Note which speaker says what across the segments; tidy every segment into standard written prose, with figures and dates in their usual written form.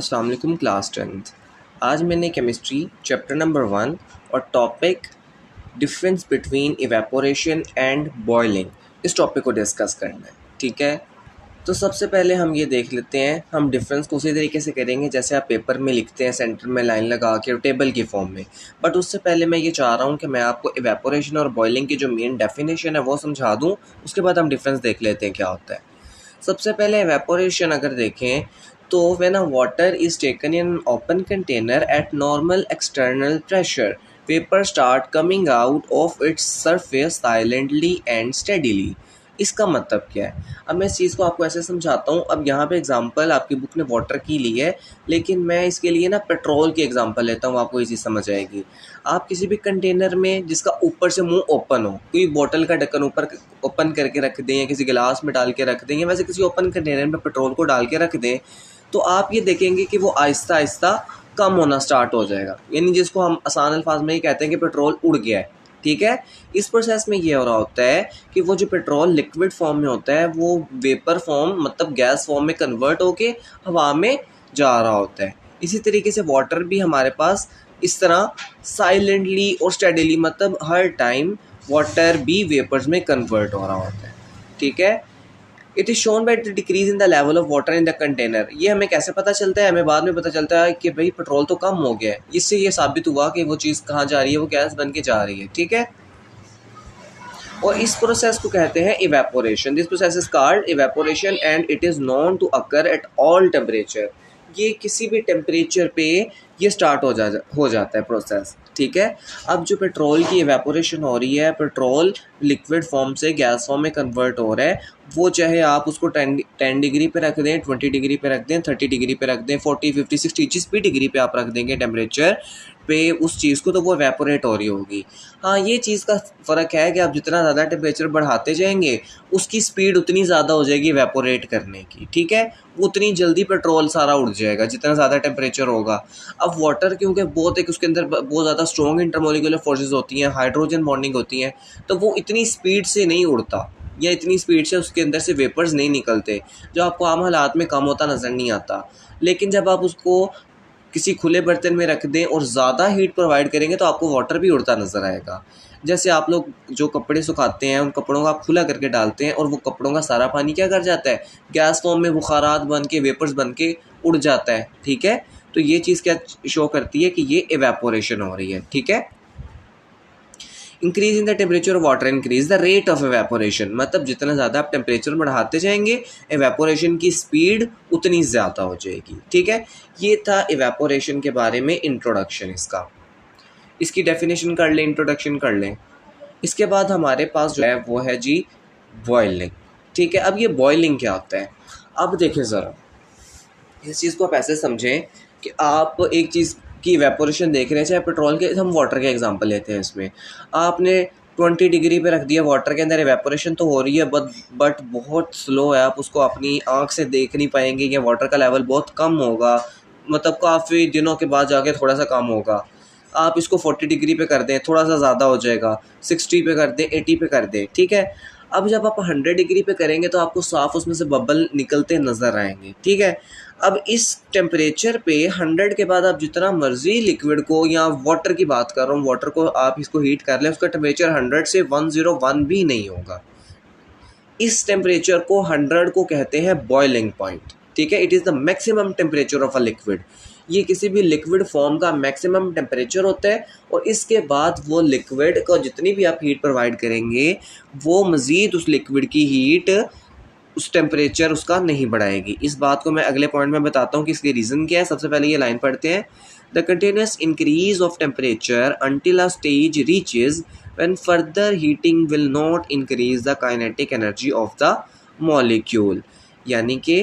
Speaker 1: अस्सलाम वालेकुम class 10th। आज मैंने केमिस्ट्री चैप्टर नंबर 1 और topic difference between evaporation and boiling इस टॉपिक को डिस्कस करना है। ठीक है, तो सबसे पहले हम ये देख लेते हैं। हम डिफरेंस को उसी तरीके से करेंगे जैसे आप पेपर में लिखते हैं, सेंटर में लाइन लगा के और टेबल की फॉर्म में। बट उससे पहले मैं ये चाह रहा हूँ कि मैं आपको इवेपोरेशन और बॉइलिंग की जो मेन डेफिनेशन है वो समझा दूँ, उसके बाद हम डिफरेंस देख लेते हैं क्या होता है। सबसे पहले इवेपोरेशन अगर देखें तो when a water is taken in open container eight normal external pressure, vapour start coming out of its surface silently and steadily. इसका मतलब क्या है? अब मैं इस चीज़ को आपको ऐसे समझाता हूँ। अब यहाँ पे एग्जांपल आपकी बुक ने वाटर की ली है, लेकिन मैं इसके लिए ना पेट्रोल की एग्जांपल लेता हूँ, आपको ये चीज़ समझ आएगी। आप किसी भी कंटेनर में जिसका ऊपर से मुंह ओपन हो, कोई बोतल का ढक्कन ऊपर ओपन करके रख दें या किसी गिलास में डाल के रख दें या वैसे किसी ओपन कंटेनर में पेट्रोल को डाल के रख दें, तो आप ये देखेंगे कि वो आहिस्ता आहिस्ता कम होना स्टार्ट हो जाएगा। यानी जिसको हम आसान अल्फाज में ये कहते हैं कि पेट्रोल उड़ गया है। ठीक है, इस प्रोसेस में ये हो रहा होता है कि वो जो पेट्रोल लिक्विड फॉर्म में होता है वो वेपर फॉर्म मतलब गैस फॉर्म में कन्वर्ट होके हवा में जा रहा होता है। इसी तरीके से वाटर भी हमारे पास इस तरह साइलेंटली और स्टेडीली मतलब हर टाइम वाटर भी वेपर्स में कन्वर्ट हो रहा होता है। ठीक है, it is shown by the decrease in the level of water in the container. ये हमें कैसे पता चलता है? हमें बाद में पता चलता है कि भाई पेट्रोल तो कम हो गया है। इससे ये साबित हुआ कि वो चीज़ कहाँ जा रही है, वो गैस बन के जा रही है। ठीक है, और इस प्रोसेस को कहते हैं evaporation. This process is called evaporation and it is known to occur at all temperature. ये किसी भी टेम्परेचर पे ये स्टार्ट हो जाता है प्रोसेस। ठीक है, अब जो पेट्रोल की इवेपोरेशन हो रही है, पेट्रोल लिक्विड फॉर्म से गैस फॉर्म में कन्वर्ट हो रहा है। वो चाहे आप उसको 10 डिग्री पे रख दें, 20 डिग्री पे रख दें, 30 डिग्री पे रख दें, 40, 50, 60 जिस भी डिग्री पे आप रख देंगे टेम्परेचर पे उस चीज़ को, तो वो इवेपोरेट हो रही होगी। हाँ, ये चीज़ का फ़र्क है कि आप जितना ज़्यादा टेम्परेचर बढ़ाते जाएंगे उसकी स्पीड उतनी ज़्यादा हो जाएगी इवेपोरेट करने की। ठीक है, उतनी जल्दी पेट्रोल सारा उड़ जाएगा जितना ज़्यादा टेम्परेचर होगा। अब वाटर क्योंकि बहुत एक उसके अंदर बहुत ज़्यादा स्ट्रॉन्ग इंटरमोलिकुलर फोर्सेस होती हैं, हाइड्रोजन बॉन्डिंग होती हैं, तो वो इतनी स्पीड से नहीं उड़ता या इतनी स्पीड से उसके अंदर से वेपर्स नहीं निकलते, जो आपको आम हालात में कम होता नज़र नहीं आता। लेकिन जब आप उसको किसी खुले बर्तन में रख दें और ज़्यादा हीट प्रोवाइड करेंगे तो आपको वाटर भी उड़ता नज़र आएगा। जैसे आप लोग जो कपड़े सुखाते हैं उन कपड़ों को आप खुला करके डालते हैं और वो कपड़ों का सारा पानी क्या कर जाता है, गैस फॉर्म में बुखारात बन के वेपर्स बन के उड़ जाता है। ठीक है, तो ये चीज़ क्या शो करती है कि ये इवेपोरेशन हो रही है। ठीक है, increase in the temperature of water increase the rate of evaporation, मतलब जितना ज़्यादा आप टेम्परेचर बढ़ाते जाएंगे इवेपोरेशन की स्पीड उतनी ज़्यादा हो जाएगी। ठीक है, ये था इवेपोरेशन के बारे में इंट्रोडक्शन इसका। इसकी डेफिनेशन कर लें, इंट्रोडक्शन कर लें। इसके बाद हमारे पास जो है वो है जी बॉइलिंग। ठीक है, अब ये बॉइलिंग क्या होता है? अब देखें ज़रा, इस चीज़ को आप ऐसे समझें कि आप एक चीज़ की इवेपोरेशन देख रहे हैं, चाहे पेट्रोल के, हम वाटर के एग्जांपल लेते हैं। इसमें आपने 20 डिग्री पे रख दिया, वाटर के अंदर इवेपोरेशन तो हो रही है बट बहुत स्लो है। आप उसको अपनी आँख से देख नहीं पाएंगे कि वाटर का लेवल बहुत कम होगा, मतलब काफ़ी दिनों के बाद जाके थोड़ा सा कम होगा। आप इसको 40 डिग्री पे कर दें, थोड़ा सा ज़्यादा हो जाएगा, 60 पे कर दें, 80 पे कर दें। ठीक है, अब जब आप 100 डिग्री पे करेंगे तो आपको साफ उसमें से बबल निकलते नज़र आएंगे। ठीक है, अब इस टेम्परेचर पे 100 के बाद आप जितना मर्जी लिक्विड को, या वाटर की बात कर रहा हूँ, वाटर को आप इसको हीट कर लें, उसका टेम्परेचर 100 से 101 भी नहीं होगा। इस टेम्परेचर को 100 को कहते हैं बॉइलिंग पॉइंट। ठीक है, it is the maximum temperature of a liquid. ये किसी भी लिक्विड फॉर्म का मैक्सिमम टेम्परेचर होता है और इसके बाद वो लिक्विड को जितनी भी आप हीट प्रोवाइड करेंगे वो मज़ीद उस लिक्विड की हीट उस टेम्परेचर उसका नहीं बढ़ाएगी। इस बात को मैं अगले पॉइंट में बताता हूँ कि इसकी रीज़न क्या है। सबसे पहले ये लाइन पढ़ते हैं। The continuous increase of temperature until a stage reaches when further heating will not increase the kinetic energy of the molecule. यानी कि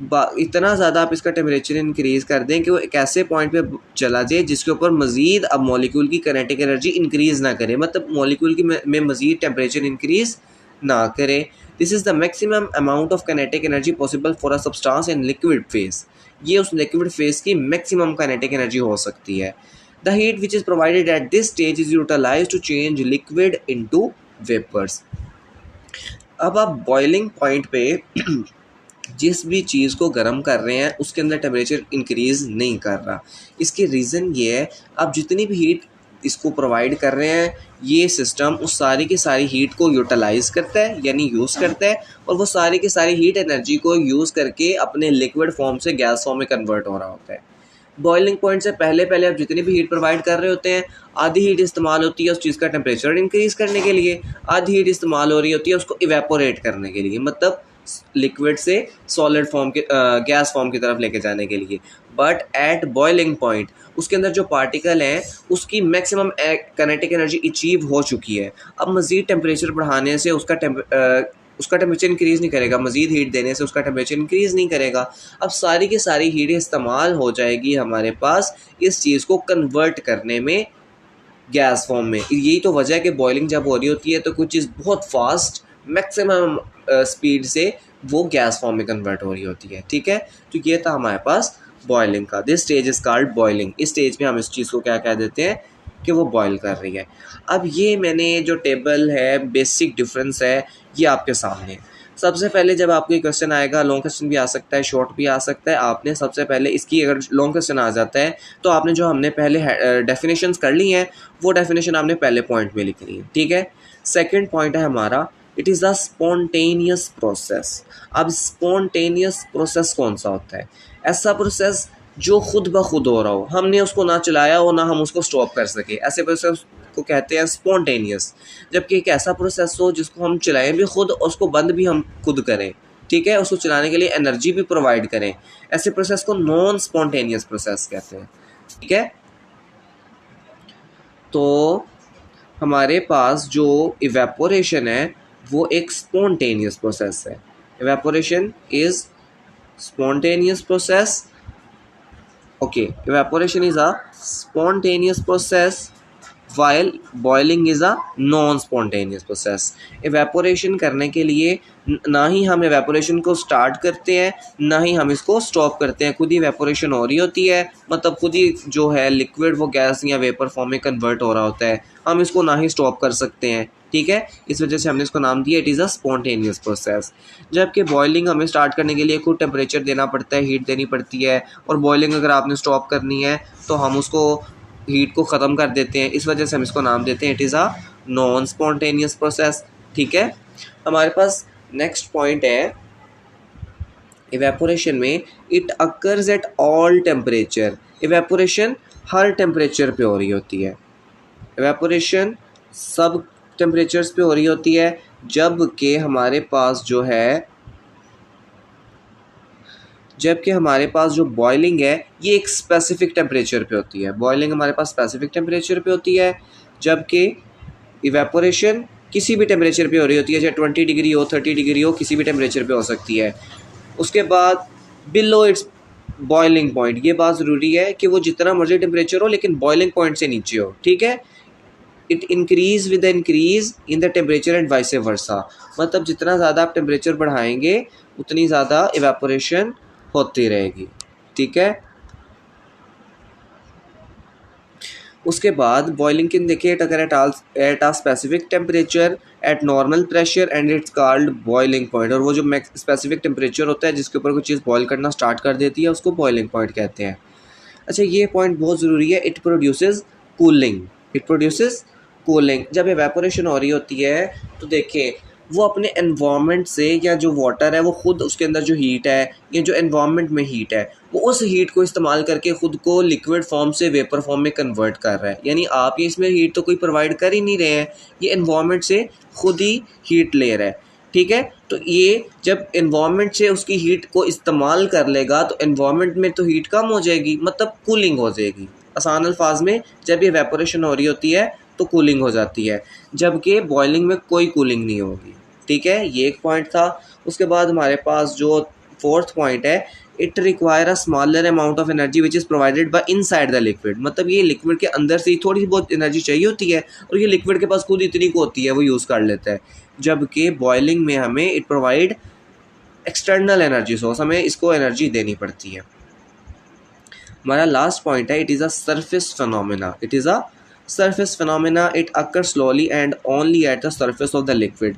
Speaker 1: इतना ज़्यादा आप इसका टेम्परेचर इंक्रीज़ कर दें कि वो एक ऐसे पॉइंट पे चला जाए जिसके ऊपर मज़ीद अब मॉलिक्यूल की काइनेटिक एनर्जी इंक्रीज़ ना करे, मतलब मॉलिक्यूल की में मज़ीद टेम्परेचर इंक्रीज़ ना करे। This is the maximum amount of kinetic energy possible for a substance in liquid phase. ये उस लिक्विड फेज की मैक्सिमम काइनेटिक एनर्जी हो सकती है। The heat which is provided at this stage is utilised to change liquid into vapours. अब आप boiling point पे जिस भी चीज़ को गर्म कर रहे हैं उसके अंदर टेम्परेचर इंक्रीज़ नहीं कर रहा। इसकी रीज़न ये है, आप जितनी भी हीट इसको प्रोवाइड कर रहे हैं, ये सिस्टम उस सारी की सारी हीट को यूटिलाइज़ करता है, यानी यूज़ करता है, और वो सारी की सारी हीट एनर्जी को यूज़ करके अपने लिक्विड फॉर्म से गैस फॉर्म में कन्वर्ट हो रहा होता है। बॉइलिंग पॉइंट से पहले पहले आप जितनी भी हीट प्रोवाइड कर रहे होते हैं, आधी हीट इस्तेमाल होती है उस चीज़ का टेम्परेचर इंक्रीज़ करने के लिए, आधी हीट इस्तेमाल हो रही होती है उसको इवेपोरेट करने के लिए, मतलब लिक्विड से सॉलिड फॉर्म के गैस फॉर्म की तरफ लेके जाने के लिए। बट एट बॉइलिंग पॉइंट उसके अंदर जो पार्टिकल हैं उसकी मैक्सिमम काइनेटिक एनर्जी अचीव हो चुकी है। अब मज़ीद टेम्परेचर बढ़ाने से उसका टेम्परेचर इंक्रीज़ नहीं करेगा, मज़ीद हीट देने से उसका टेम्परेचर इंक्रीज़ नहीं करेगा। अब सारी की सारी हीट इस्तेमाल हो जाएगी हमारे पास इस चीज़ को कन्वर्ट करने में गैस फॉर्म में। यही तो वजह है कि बॉइलिंग जब हो रही होती है तो कुछ चीज़ बहुत फास्ट मैक्सिमम स्पीड से वो गैस फॉर्म में कन्वर्ट हो रही होती है। ठीक है, तो ये था हमारे पास बॉइलिंग का। This stage is called boiling. इस स्टेज में हम इस चीज़ को क्या कह देते हैं कि वो बॉयल कर रही है। अब ये मैंने जो टेबल है, बेसिक डिफरेंस है, ये आपके सामने है। सबसे पहले जब आपको ये क्वेश्चन आएगा, लॉन्ग क्वेश्चन भी आ सकता है, शॉर्ट भी आ सकता है, आपने सबसे पहले इसकी, अगर लॉन्ग क्वेश्चन आ जाता है तो आपने जो हमने पहले डेफिनेशंस कर ली हैं वो डेफिनेशन आपने पहले पॉइंट में लिखनी है। ठीक है, सेकंड पॉइंट है हमारा, it is a spontaneous process. अब स्पॉन्टेनियस प्रोसेस कौन सा होता है? ऐसा प्रोसेस जो खुद ब खुद हो रहा हो, हमने उसको ना चलाया हो ना हम उसको स्टॉप कर सके, ऐसे प्रोसेस को कहते हैं स्पॉन्टेनियस। जबकि एक ऐसा प्रोसेस हो जिसको हम चलाएं भी खुद और उसको बंद भी हम खुद करें, ठीक है, उसको चलाने के लिए एनर्जी भी प्रोवाइड करें, ऐसे प्रोसेस को नॉन स्पॉन्टेनियस प्रोसेस कहते हैं। ठीक है, तो हमारे पास जो इवेपोरेशन है वो एक स्पॉन्टेनियस प्रोसेस है। Evaporation is spontaneous process. Okay, evaporation is a spontaneous process while boiling is a non spontaneous process. Evaporation करने के लिए ना ही हम इवेपोरेशन को स्टार्ट करते हैं ना ही हम इसको स्टॉप करते हैं, खुद ही इवेपोरेशन हो रही होती है, मतलब खुद ही जो है लिक्विड वो गैस या वेपर फॉर्म में कन्वर्ट हो रहा होता है, हम इसको ना ही स्टॉप कर सकते हैं। ठीक है, इस वजह से हमने इसको नाम दिया it is a spontaneous process. जबकि बॉइलिंग हमें स्टार्ट करने के लिए खुद टेम्परेचर देना पड़ता है, हीट देनी पड़ती है, और बॉइलिंग अगर आपने स्टॉप करनी है तो हम उसको हीट को ख़त्म कर देते हैं, इस वजह से हम इसको नाम देते हैं it is a non spontaneous process. ठीक है, हमारे पास नेक्स्ट पॉइंट है, इवेपोरेशन में it occurs at all temperature. Evaporation her temperature पे हो रही होती है, इवेपोरेशन सब टेम्परेचर्स पे हो रही होती है, जबकि हमारे पास जो बॉइलिंग है ये एक स्पेसिफिक टेम्परेचर पे होती है। बॉइलिंग हमारे पास स्पेसिफिक टेम्परेचर पे होती है, जबकि इवेपोरेशन किसी भी टेम्परेचर पे हो रही होती है, चाहे 20 डिग्री हो, 30 डिग्री हो, किसी भी टेम्परेचर पे हो सकती है। उसके बाद बिलो इट्स बॉइलिंग पॉइंट, ये बात ज़रूरी है कि वो जितना मर्जी टेम्परेचर हो लेकिन बॉइलिंग पॉइंट से नीचे हो। ठीक है, it increase with the increase in the temperature and vice versa, मतलब जितना ज़्यादा आप टेम्परेचर बढ़ाएंगे उतनी ज़्यादा इवेपोरेशन होती रहेगी। ठीक है, उसके बाद बॉइलिंग कैन देखिए अगर at a specific temperature at normal pressure and it's called boiling point. और वो जो स्पेसिफिक टेम्परेचर होता है जिसके ऊपर कोई चीज़ बॉयल करना स्टार्ट कर देती है उसको बॉइलिंग पॉइंट कहते हैं। अच्छा, ये पॉइंट बहुत ज़रूरी है, it produces cooling. It produces cooling. जब एवेपोरेशन हो रही होती है तो देखिए वो अपने एनवायरनमेंट से, या जो वाटर है वो खुद उसके अंदर जो हीट है या जो एनवायरनमेंट में हीट है वो उस हीट को इस्तेमाल करके ख़ुद को लिक्विड फॉर्म से वेपर फॉर्म में कन्वर्ट कर रहा है। यानी आप ये इसमें हीट तो कोई प्रोवाइड कर ही नहीं रहे हैं, ये एनवायरनमेंट से खुद ही हीट ले रहा है। ठीक है, तो ये जब एनवायरनमेंट से उसकी हीट को इस्तेमाल कर लेगा तो एनवायरनमेंट में तो हीट कम हो जाएगी, मतलब कूलिंग हो जाएगी। आसान अल्फाज में जब ये वेपोरेशन हो रही होती है तो कूलिंग हो जाती है, जबकि बॉइलिंग में कोई कूलिंग नहीं होगी। ठीक है, ये एक पॉइंट था। उसके बाद हमारे पास जो फोर्थ पॉइंट है, it require a smaller amount of energy which is provided by inside the liquid. मतलब ये लिक्विड के अंदर से ही थोड़ी बहुत एनर्जी चाहिए होती है और ये लिक्विड के पास खुद इतनी को होती है वो यूज़ कर लेता है, जबकि बॉइलिंग में हमें it provide external energy source, हमें इसको एनर्जी देनी पड़ती है। हमारा लास्ट पॉइंट है, it is a surface phenomena. It is a surface phenomena it occur slowly and only at the surface of the liquid.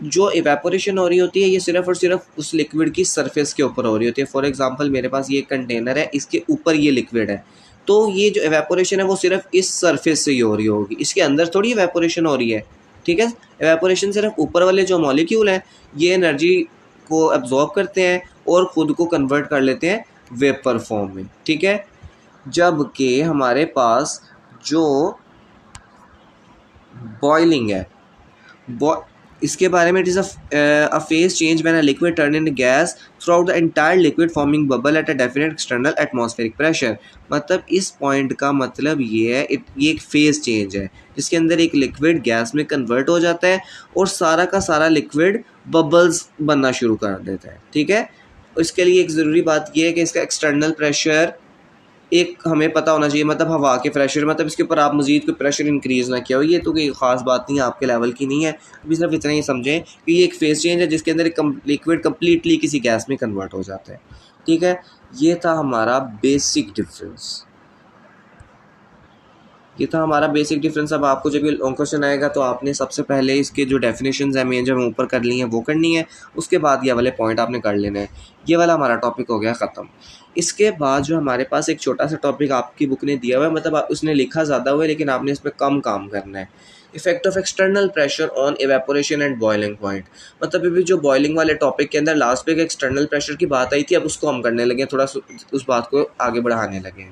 Speaker 1: जो इवेपोरेशन हो रही होती है ये सिर्फ और सिर्फ उस लिक्विड की सरफेस के ऊपर हो रही होती है। फॉर एग्जांपल मेरे पास ये कंटेनर है, इसके ऊपर ये लिक्विड है, तो ये जो इवेपोरेशन है वो सिर्फ इस सरफेस से ही हो रही होगी, इसके अंदर थोड़ी इवेपोरेशन हो रही है। ठीक है, इवेपोरेशन सिर्फ ऊपर वाले जो मॉलिक्यूल हैं ये एनर्जी को एब्जॉर्ब करते हैं और ख़ुद को कन्वर्ट कर लेते हैं वेपर फॉर्म में। ठीक है, जबकि हमारे पास जो बॉइलिंग है, इसके बारे में, it is a phase change when a liquid turn in gas through out the entire liquid forming bubble at a definite external atmospheric pressure. मतलब इस पॉइंट का मतलब ये है, ये एक फेज चेंज है जिसके अंदर एक लिक्विड गैस में कन्वर्ट हो जाता है और सारा का सारा लिक्विड बबल्स बनना शुरू कर देता है। ठीक है, इसके लिए एक ज़रूरी बात यह है कि इसका एक्सटर्नल प्रेशर एक हमें पता होना चाहिए, मतलब हवा के प्रेशर, मतलब इसके ऊपर आप मज़ीद कोई प्रेशर इंक्रीज़ ना किया हो। ये तो कोई ख़ास बात नहीं है, आपके लेवल की नहीं है, अभी सिर्फ इतना ही समझें कि ये एक फेज चेंज है जिसके अंदर एक लिक्विड कम्प्लीटली किसी गैस में कन्वर्ट हो जाता है। ठीक है, ये था हमारा बेसिक डिफरेंस, ये था हमारा बेसिक डिफरेंस। अब आपको जब ये लॉन्ग क्वेश्चन आएगा तो आपने सबसे पहले इसके जो डेफिनेशंस हैं मेन जो हम ऊपर कर ली हैं वो करनी है, उसके बाद ये वाले पॉइंट आपने कर लेने हैं। ये वाला हमारा टॉपिक हो गया ख़त्म। इसके बाद जो हमारे पास एक छोटा सा टॉपिक आपकी बुक ने दिया हुआ है, मतलब उसने लिखा ज़्यादा हुआ है लेकिन आपने इस पर कम काम करना है। Effect of external pressure on evaporation and boiling point. मतलब अभी जो बॉइलिंग वाले टॉपिक के अंदर लास्ट पे एक्सटर्नल प्रेशर की बात आई थी, अब उसको हम करने लगे, थोड़ा उस बात को आगे बढ़ाने लगे।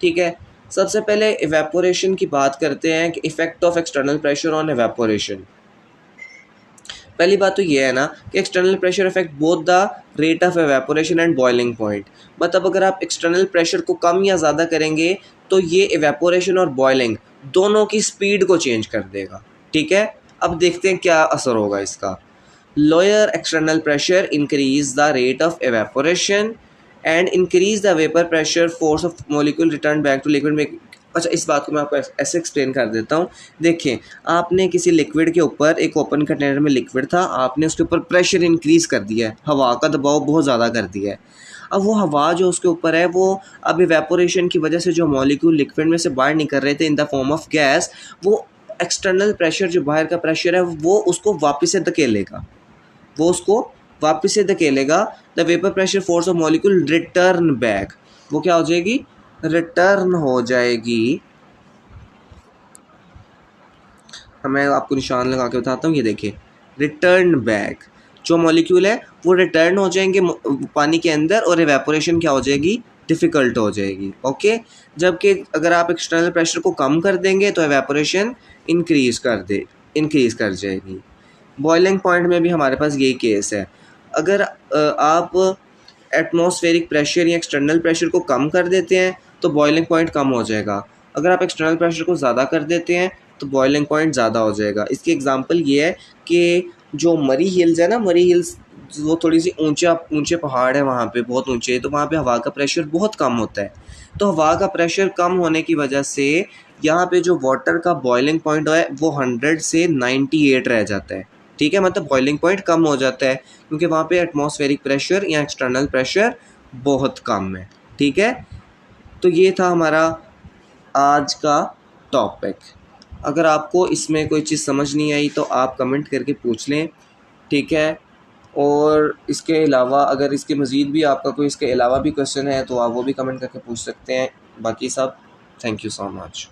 Speaker 1: ठीक है, सबसे पहले इवेपोरेशन की बात करते हैं कि effect of external pressure on evaporation. पहली बात तो ये है ना कि external pressure effect both the rate of evaporation and boiling point. मतलब अगर आप एक्सटर्नल प्रेशर को कम या ज़्यादा करेंगे तो ये इवेपोरेशन और बॉइलिंग दोनों की स्पीड को चेंज कर देगा। ठीक है, अब देखते हैं क्या असर होगा इसका। Lower external pressure increase the rate of evaporation and increase the vapour pressure force of molecule return back to liquid में। अच्छा, इस बात को मैं आपको ऐसे एक्सप्लेन कर देता हूँ। देखिए, आपने किसी लिक्विड के ऊपर, एक ओपन कंटेनर में लिक्विड था, आपने उसके ऊपर प्रेशर इंक्रीज़ कर दिया है, हवा का दबाव बहुत ज़्यादा कर दिया है। अब वो हवा जो उसके ऊपर है वो अब इवेपोरेशन की वजह से जो मॉलिक्यूल लिक्विड में से बाहर निकल रहे थे in the form of gas, वो एक्सटर्नल प्रेशर जो बाहर का प्रेशर है वो उसको वापस से धकेलेगा, वो उसको वापस से धकेलेगा। The vapour pressure force of molecule return back, वो क्या हो जाएगी, रिटर्न हो जाएगी। मैं आपको निशान लगा के बताता हूँ, ये देखिए, रिटर्न बैक, जो मॉलिक्यूल है वो रिटर्न हो जाएंगे पानी के अंदर और इवेपोरेशन क्या हो जाएगी, डिफ़िकल्ट हो जाएगी। ओके, जबकि अगर आप एक्सटर्नल प्रेशर को कम कर देंगे तो इवेपोरेशन इंक्रीज़ कर जाएगी। बॉइलिंग पॉइंट में भी हमारे पास यही केस है। अगर आप एटमॉस्फेरिक प्रेशर या एक्सटर्नल प्रेशर को कम कर देते हैं तो बॉइलिंग पॉइंट कम हो जाएगा। अगर आप एक्सटर्नल प्रेशर को ज़्यादा कर देते हैं तो बॉइलिंग पॉइंट ज़्यादा हो जाएगा। इसकी एग्जांपल ये है कि जो मरी हिल्स है ना, मरी हिल्स वो थोड़ी सी ऊंचे पहाड़ है, वहाँ पे बहुत ऊंचे, तो वहाँ पे हवा का प्रेशर बहुत कम होता है। तो हवा का प्रेशर कम होने की वजह से यहाँ पे जो वाटर का बॉइलिंग पॉइंट है वो 100 से 98 रह जाता है। ठीक है, मतलब बॉइलिंग पॉइंट कम हो जाता है क्योंकि वहाँ पे एटमॉस्फेरिक प्रेशर या एक्सटर्नल प्रेशर बहुत कम है। ठीक है, तो ये था हमारा आज का टॉपिक। अगर आपको इसमें कोई चीज़ समझ नहीं आई तो आप कमेंट करके पूछ लें। ठीक है, और इसके अलावा अगर इसके मज़ीद भी आपका कोई इसके अलावा भी क्वेश्चन है तो आप वो भी कमेंट करके पूछ सकते हैं। बाकी सब, थैंक यू सो मच।